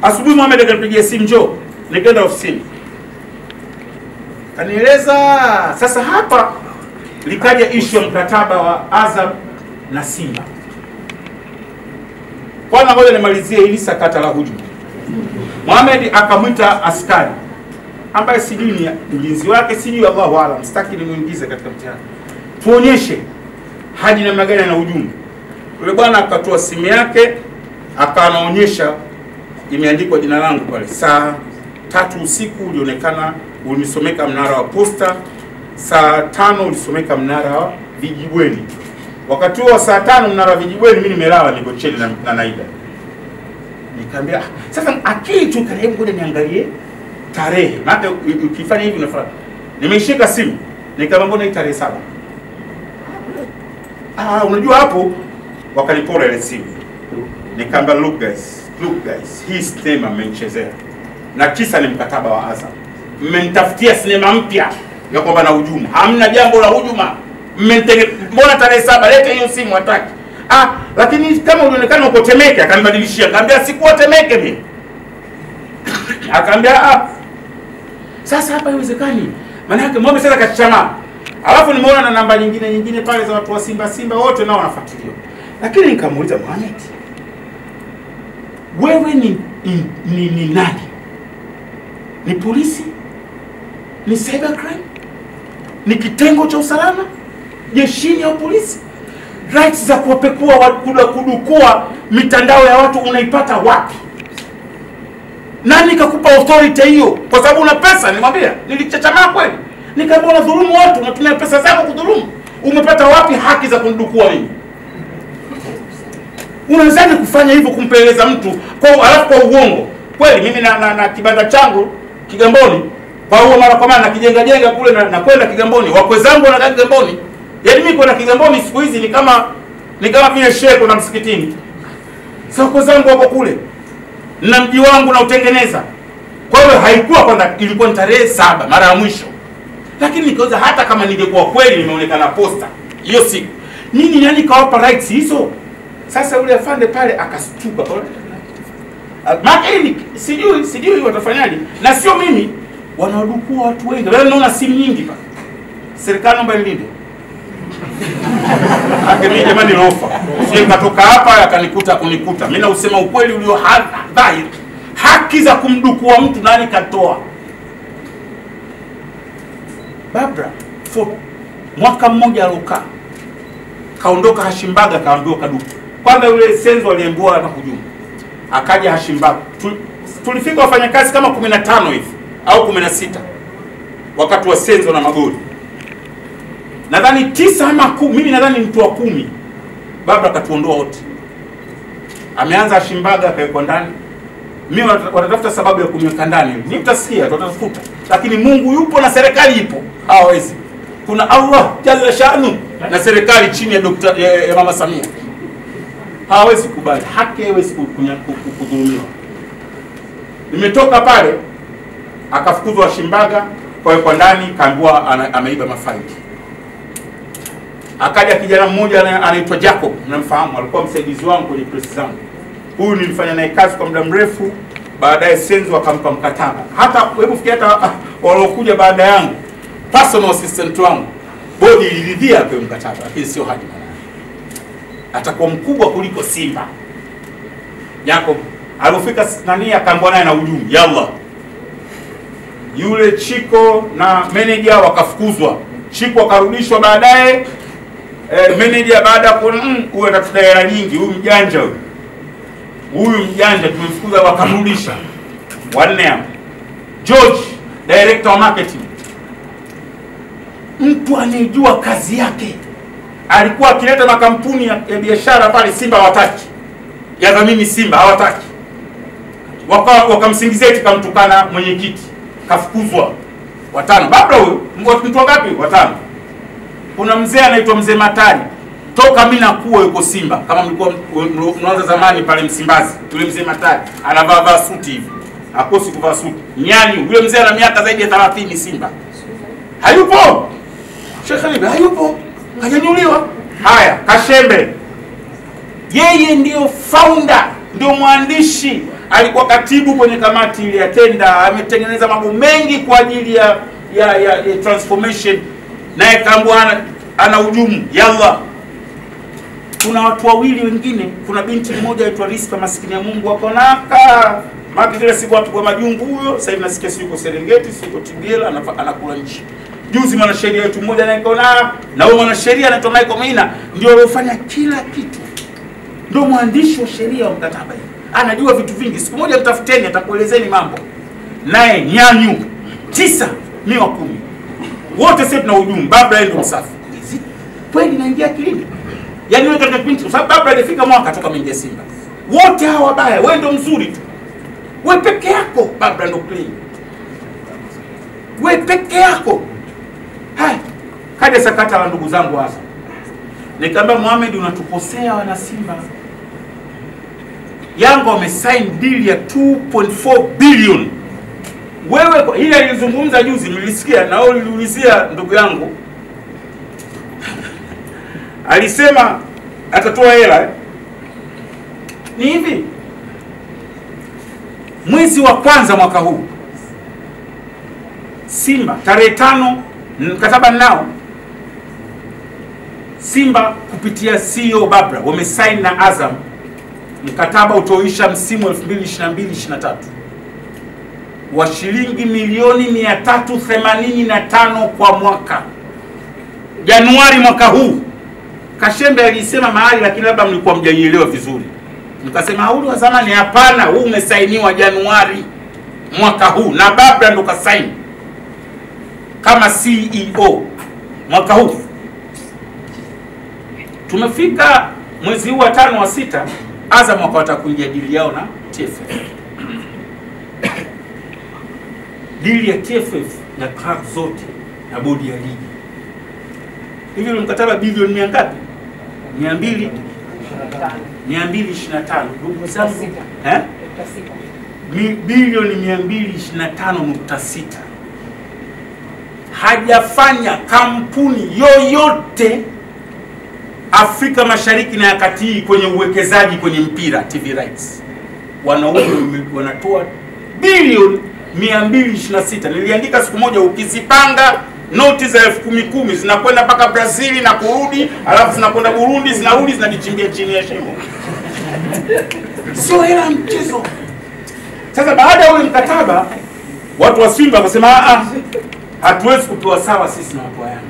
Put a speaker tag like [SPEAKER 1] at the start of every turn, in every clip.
[SPEAKER 1] Asubuhi Mohamed akanipigia simu, njoo. Nikaenda ofisini. Kanieleza sasa hapa likaja issue ya mkataba wa Azam na Simba. Kwanza ngoja nimalizie hili sakata la hujuma. Mohamed akamwita askari ambaye sijui ni mlinzi wake, sijui Allahu aalam, sitaki nimuingize katika mtihani. Tuonyeshe Haji namna gani na hujuma. Yule bwana akatoa simu yake akaanaonyesha imeandikwa jina langu pale. Saa 3 usiku ulionekana ulisomeka mnara wa Posta, saa 5 ulisomeka mnara wa Vijibweni. Wakati huo saa 5 mnara wa Vijibweni mimi nimelala niko chini na Naida. Nikamwambia sasa akili tu karibu ngoja niangalie tarehe. Maana ukifanya hivi unafanya. Nimeshika simu nikamwambia mbona hii tarehe 7? Unajua hapo wakanipora ile simu. Nikamwambia look guys, hii sinema mmenichezea. Na kisa ni mkataba wa Azam. Mmenitafutia sinema mpya ya kwamba na hujuma. Hamna jambo la hujuma. Mbona tarehe 7 lete hiyo simu hataki. Lakini kama ulionekana uko Temeke, akanibadilishia. Akamwambia sikuwa Temeke mimi. Akamwambia sasa hapa haiwezekani. Maana yake muombe sasa kachama. Alafu nimeona na namba nyingine pale za watu wa Simba wote nao wanafuatiliwa. Lakini nikamuuliza Mohamed, wewe ni nani? Ni polisi? Ni cybercrime? Ni kitengo cha usalama? Jeshini ya polisi? Rights za kuwapekua kudukua mitandao ya watu unaipata wapi? Nani kakupa authority hiyo? Kwa sababu una pesa, nimwambia. Nilichachamaa kweli. Nikamwambia unadhulumu watu, unatumia pesa zako kudhulumu. Umepata wapi haki za kundukua mimi? Unaanzaje kufanya hivyo kumpeleleza mtu alafu kwa uongo? Kweli mimi na kibanda changu Kigamboni, kwa huo mara kwa mara nakijenga kule na kwenda Kigamboni. Wakwe zangu wanakaa Kigamboni. Yaani mimi kwenda Kigamboni siku hizi ni kama vile shehe na msikitini. Sasa wakwe zangu wako kule. Na mji wangu na utengeneza. Kwa hiyo haikuwa kwanza, ilikuwa ni tarehe 7 mara ya mwisho. Lakini nikauza hata kama ningekuwa kweli nimeonekana Posta hiyo siku. Nani kawapa rights hizo? Sasa yule afande pale akastuka pale. Makini sijui watafanyaje. Na sio mimi, wanaodukua watu wengi. Leo naona simu nyingi pale. Serikali naomba ilinde. Mimi jamani rofa. Sio katoka hapa akanikuta. Mimi na usema ukweli ulio dhahiri. Haki za kumdukua mtu nani katoa? Barbara for mwaka mmoja alokaa. Kaondoka Hashimbaga kaambiwa kaduku. Kwanza yule Senzo aliambiwa na hujuma. Akaja Hashimbaga. Tulifika wafanyakazi kama 15 hivi au 16 wakati wa Senzo na Magoli. Nadhani 9 ama 10, mimi nadhani mtu wa 10. Baba katuondoa wote. Ameanza Hashimbaga akaekwa ndani. Mimi watatafuta sababu ya kumweka ndani. Nitasikia tutatafuta. Lakini Mungu yupo na serikali ipo. Hawezi. Kuna Allah Jalla Sha'nu na serikali chini ya Mama Samia. Hawezi kubali. Haki haiwezi kudhulumiwa. Nimetoka pale akafukuzwa Hashimbaga kwa ndani kaambiwa ameiba mafaili. Akaja kijana mmoja anaitwa Jacob, mnamfahamu, alikuwa msaidizi wangu kwenye press zangu. Huyu nilifanya naye kazi kwa muda mrefu, baadaye Senzo akampa mkataba. Hata hebu fikia hata walokuja baada yangu, personal assistant wangu, bodi iliridhia kwa mkataba, lakini sio Haji Manara. Atakuwa mkubwa kuliko Simba. Jacob alifika nani akaambiwa naye na hujumu. Yalla. Yule Chiko na manager wakafukuzwa. Chiko akarudishwa baadaye. Manager baada kuona huyu atatuta hela nyingi, huyu mjanja huyu. Huyu mjanja tumemfukuza wakamrudisha. Wanne hapo. George, director wa marketing. Mtu anejua kazi yake. Alikuwa akileta makampuni ya biashara pale Simba hawataki. Yadhamini Simba hawataki. Wakamsingizia eti kamtukana mwenyekiti. Kafukuzwa. 5. Baba huyu, mtu wangapi? 5. Kuna mzee anaitwa Mzee Matari. Toka mimi nakuwa yuko Simba. Kama mlikuwa mnaanza zamani pale Msimbazi, yule Mzee Matari anavaa suti hivi. Hakosi kuvaa suti. Nyani, yule mzee ana miaka zaidi ya 30 Simba. Hayupo. Sheikh Khalid hayupo. Hajanyuliwa. Haya, Kashembe. Yeye ndio founder, ndio mwandishi alikuwa katibu kwenye kamati ile ya tenda, ametengeneza mambo mengi kwa ajili ya transformation, naye kaambwa ana hujumu yalla. Kuna watu wawili wengine, kuna binti mmoja aitwa Rispa, maskini ya Mungu, akonaka maki kila siku watu kwa majungu huyo. Sasa hivi nasikia si yuko Serengeti, si yuko Tibiela, anakula nchi. Juzi mwanasheria wetu mmoja anayeona, na huyo mwanasheria anaitwa Michael Maina, ndio aliyofanya kila kitu, ndio mwandishi wa sheria wa mkataba hii, anajua vitu vingi. Siku moja mtafuteni, atakuelezeni mambo. Naye nyanyu 9 mimi wa 10 wote sasa tuna hujumu. Barbara ndio msafi kweli, naingia akilini. Yaani wewe katika kipindi, kwa sababu Barbara alifika mwaka toka mwingia Simba, wote hawa wabaya, wewe ndio mzuri tu. Wewe peke yako Barbara ndio clean, wewe peke yako. Hai, kaja sakata la ndugu zangu hasa. Nikamwambia Mohamed, unatukosea wana Simba. Yanga wamesign deal ya 2.4 billion. Wewe ile alizungumza juzi, nilisikia na wewe uliulizia ndugu yangu. Alisema atatoa hela. Ni hivi, mwezi wa kwanza mwaka huu Simba tarehe 5 mkataba nao, Simba kupitia CEO Barbara wamesign na Azam mkataba utoisha msimu 2022-23 wa shilingi milioni 385 kwa mwaka. Januari mwaka huu. Kashembe alisema mahali, lakini labda mlikuwa mjaielewa vizuri. Nikasema hauli wa zamani, hapana, huu umesainiwa Januari mwaka huu na Barbara ndo kasaini kama CEO mwaka huu. Tumefika mwezi huu wa 5 wa 6, Azam wakawata kuingia dili yao na TFF. Dili ya TFF na club zote na bodi ya ligi. Hivi ule mkataba bilioni ngapi? 225. Ndugu zangu, bilioni 225.6. Hajafanya kampuni yoyote Afrika Mashariki na ya Kati kwenye uwekezaji kwenye mpira TV rights. Wanatoa bilioni 226. Niliandika siku moja, ukizipanga noti za 10,000 zinakwenda mpaka Brazil na kurudi, alafu zinakwenda Burundi, zinarudi, zinajichimbia chini ya shimo. Sio hela mchezo. Sasa baada ya ule mkataba, watu wa Simba wakasema hatuwezi kupewa sawa sisi na watu wa Yanga.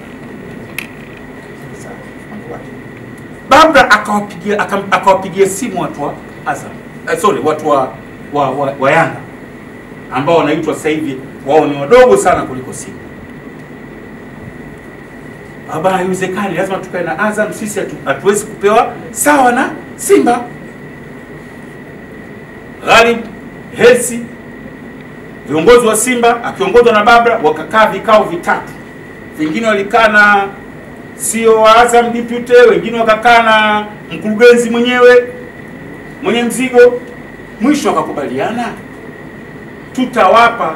[SPEAKER 1] Barbara akawapigia simu watu wa Azam. Watu wa Yanga ambao wanaitwa sasa hivi wao ni wadogo sana kuliko Simba. Baba, haiwezekani, lazima tukae na Azam, sisi hatuwezi kupewa sawa na Simba. Ghalib Hersi, viongozi wa Simba akiongozwa na Barbara, wakakaa vikao vitatu. Wengine walikaa na CEO wa Azam deputy, wengine wakakaa na mkurugenzi mwenye mzigo. Mwisho wakakubaliana tutawapa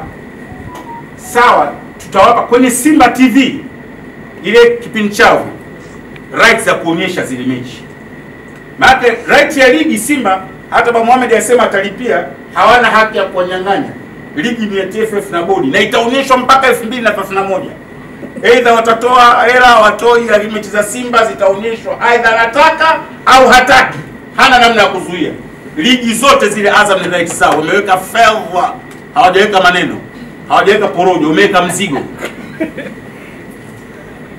[SPEAKER 1] kwenye Simba TV ile kipindi chao rights za kuonyesha zile mechi. Maana right ya ligi Simba, hata Baba Mohamed asema atalipia, hawana haki ya kunyang'anya. Ligi ni ya TFF na bodi, na itaonyeshwa mpaka 2031. Aidha watatoa hela watoi, lakini mechi za Simba zitaonyeshwa aidha anataka au hataki. Hana namna ya kuzuia. Ligi zote zile Azam ni rights zao, wameweka favor, hawajaweka maneno, hawajaweka porojo, wameweka mzigo.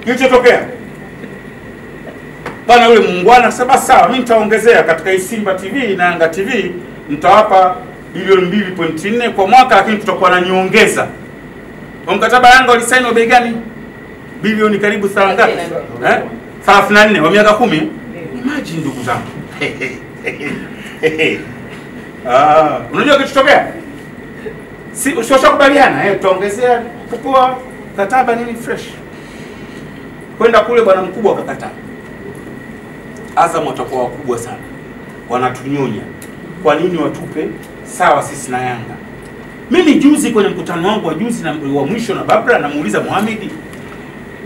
[SPEAKER 1] Kilichotokea bana, yule muungwana sema sawa, mimi nitaongezea katika Simba TV na Yanga TV, nitawapa bilioni 2.4 kwa mwaka, lakini tutakuwa na nyongeza. Kwa mkataba Yanga walisaini bei gani? Bilioni karibu 34 wa miaka 10. Imagine ndugu zangu. Unajua kilichotokea? Usiwashakubaliana, tutaongezea kupoa mkataba nini fresh. Kwenda kule bwana mkubwa akakataa. Azam watakuwa wakubwa sana, wanatunyonya. Kwa nini watupe sawa sisi na Yanga? Mimi juzi kwenye mkutano wangu wa juzi na wa mwisho na Barbara, namuuliza Mohamed,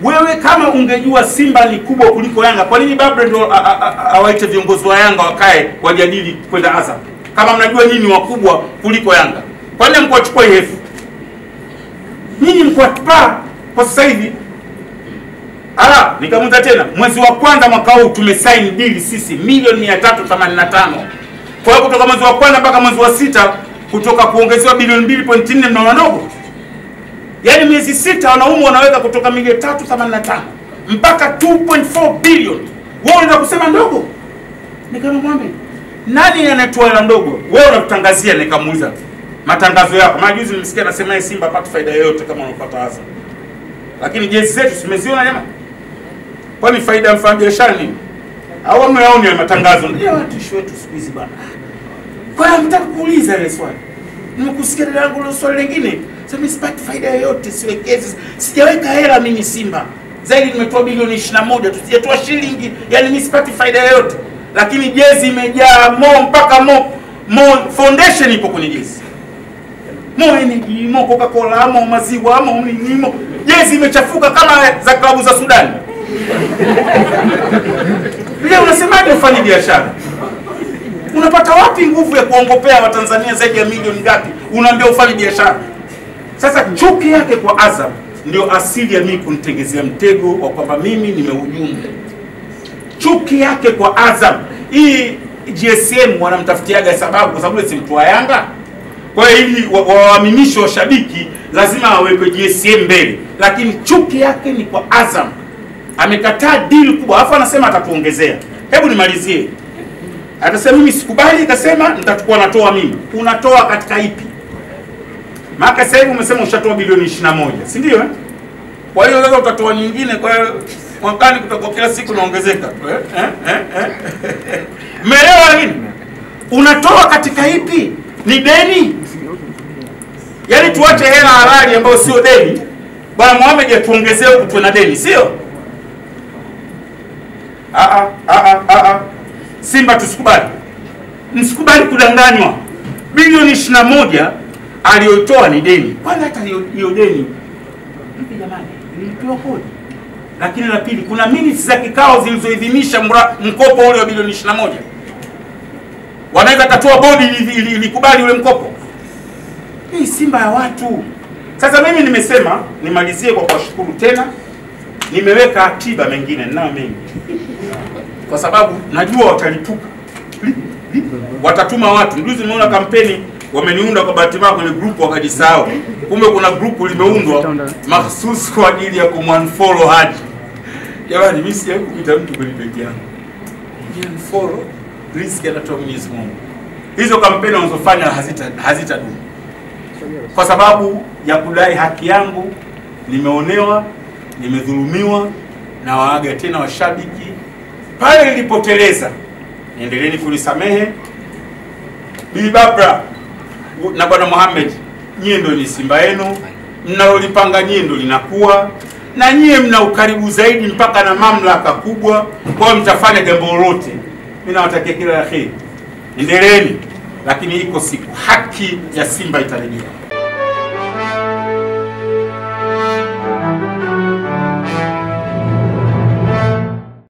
[SPEAKER 1] wewe kama ungejua Simba ni kubwa kuliko Yanga, kwa nini Barbara ndio awaite viongozi wa Yanga wakae wajadili kwenda Azam? kama mnajua nyinyi ni wakubwa kuliko Yanga. Kwa nini mkuachukua IF? Nyinyi mkuachukua kwa sasa hivi. Nikamuta tena, mwezi wa kwanza mwaka huu tumesign deal sisi milioni 385. Kwa hiyo kutoka mwezi wa kwanza mpaka mwezi wa sita kutoka kuongezewa bilioni 2.4 mnaona ndogo? Yaani miezi sita wanaume wanaweka kutoka milioni 385 mpaka 2.4 bilioni. Wewe unataka kusema ndogo? Nikamwambia, nani anatoa hela ndogo? Wewe unatutangazia. Nikamuuliza, matangazo yako, maana juzi nimesikia nasema Simba hapati faida yoyote kama unapata Azam. Lakini jezi zetu simeziona jamaa. Kwani faida mfanya biashara nini? Au mmeona matangazo? Ndio watu wetu siku hizi bana. Kwa hiyo nataka kuuliza ile swali. Nimekusikia langu ile swali lingine. Sasa sipati faida yoyote, siwekezi. Sijaweka hela mimi Simba. Zaidi nimetoa bilioni 21, tusijatoa shilingi. Yaani mimi sipati faida yoyote. Lakini jezi imejaa mpaka foundation ipo kwenye jezi. Energy, Coca-Cola, maziwa, nini. Jezi imechafuka kama za klabu za Sudan. Leo unasemaje ufanye biashara? Unapata wapi nguvu ya kuongopea Watanzania zaidi ya milioni ngapi? Unaambia ufanye biashara. Sasa chuki yake kwa Azam ndio asili ya mimi kunitengezea mtego wa kwamba mimi nimehujumu. Chuki yake kwa Azam, hii GSM wanamtafutiaga sababu kwa sababu si mtu wa Yanga. Kwa hiyo ili waaminishe washabiki lazima awekwe GSM mbele. Lakini chuki yake ni kwa Azam. Amekataa deal kubwa, alafu anasema atatuongezea. Hebu nimalizie. Atasema mimi sikubali, akasema nitachukua natoa mimi. Unatoa katika ipi? Maana sasa hivi umesema ushatoa bilioni 21, si ndio? Kwa hiyo sasa utatoa nyingine, kwa hiyo mwakani kutakuwa kila siku naongezeka. Umeelewa nini? Unatoa katika ipi? Ni deni? Yaani tuache hela halali ambayo sio deni. Bwana Mohamed atuongezee huku tuwe na deni, sio? Simba tusikubali. Msikubali kudanganywa. Bilioni 21 aliyotoa ni deni. Kwanza hata hiyo deni hivi jamani, nilipewa kodi. Lakini la pili, kuna minutes za kikao zilizoidhinisha mkopo ule wa bilioni 21. Wanaweza katoa bodi ilikubali ule mkopo. Hii Simba ya watu. Sasa mimi nimesema nimalizie kwa kuwashukuru tena. Nimeweka akiba mengine nao mengi. Kwa sababu najua watalipuka. Watatuma watu. Ndio nimeona kampeni wameniunda kwa bahati mbaya kwenye group wakajisahau. Kumbe kuna group limeundwa mahsusi kwa ajili ya kumunfollow Haji. Jamani mimi si kupita mtu kwenye page yangu. Unfollow risk anatoa Mwenyezi Mungu. Hizo kampeni wanazofanya hazitadumu. Kwa sababu ya kudai haki yangu, nimeonewa, nimedhulumiwa, na waaga tena washabiki. Pale nilipoteleza, niendeleeni kulisamehe. Bibi Babra na Bwana Mohamed, nyie ndio ni Simba yenu, mnalolipanga nyie ndio linakuwa, na nyie mna ukaribu zaidi mpaka na mamlaka kubwa, kwa mtafanya jambo lolote. Mimi nawatakia kila la kheri. Endeleeni, lakini iko siku haki ya Simba itarejea.